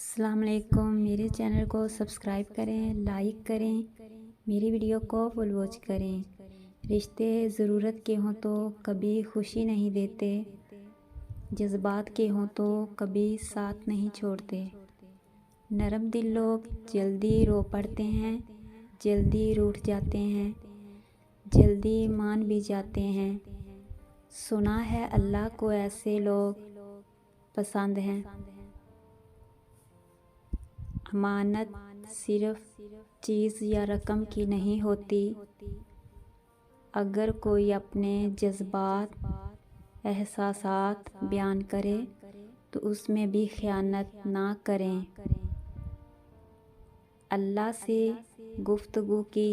अस्सलाम वालेकुम। मेरे चैनल को सब्सक्राइब करें, लाइक करें, मेरी वीडियो को फुल वॉच करें। रिश्ते ज़रूरत के हों तो कभी खुशी नहीं देते, जज्बात के हों तो कभी साथ नहीं छोड़ते। नरम दिल लोग जल्दी रो पड़ते हैं, जल्दी रूठ जाते हैं, जल्दी मान भी जाते हैं। सुना है अल्लाह को ऐसे लोग पसंद हैं। अमानत सिर्फ चीज़ या रकम की नहीं होती। अगर कोई अपने जज्बात, एहसासात बयान करे तो उसमें भी ख़यानत ना करें। अल्लाह से गुफ्तगू की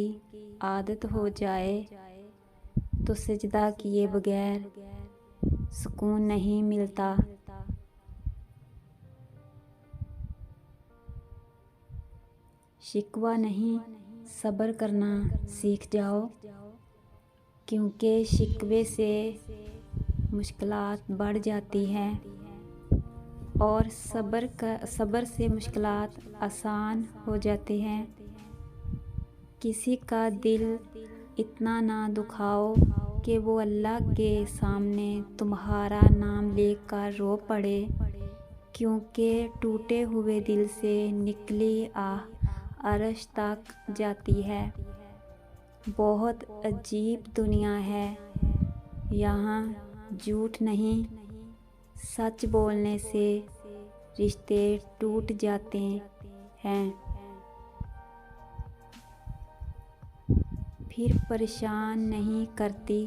आदत हो जाए तो सजदा किए बगैर सुकून नहीं मिलता। शिकवा नहीं, सब्र करना सीख जाओ, क्योंकि शिकवे से मुश्किलात बढ़ जाती हैं और सब्र से मुश्किलात आसान हो जाती हैं। किसी का दिल इतना ना दुखाओ कि वो अल्लाह के सामने तुम्हारा नाम लेकर रो पड़े, क्योंकि टूटे हुए दिल से निकली आह अर्श तक जाती है। बहुत अजीब दुनिया है, यहाँ झूठ नहीं, सच बोलने से रिश्ते टूट जाते हैं। फिर परेशान नहीं करती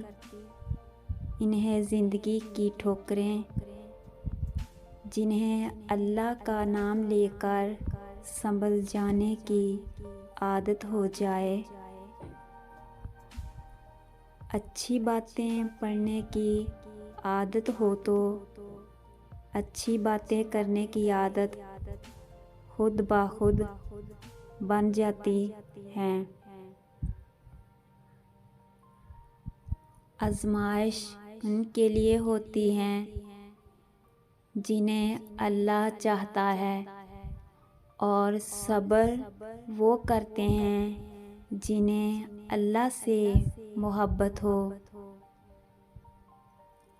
इन्हें ज़िंदगी की ठोकरें, जिन्हें अल्लाह का नाम लेकर संभल जाने की आदत हो जाए। अच्छी बातें पढ़ने की आदत हो तो अच्छी बातें करने की आदत खुद ब खुद बन जाती हैं। आजमाइश उनके लिए होती हैं जिन्हें अल्लाह चाहता है, और सब्र वो करते हैं जिन्हें अल्लाह से मोहब्बत हो।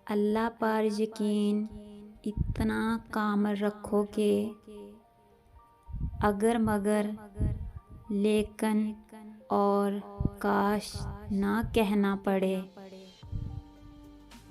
अल्लाह पर यकीन इतना कामल रखो कि अगर मगर, लेकिन और काश ना कहना पड़े।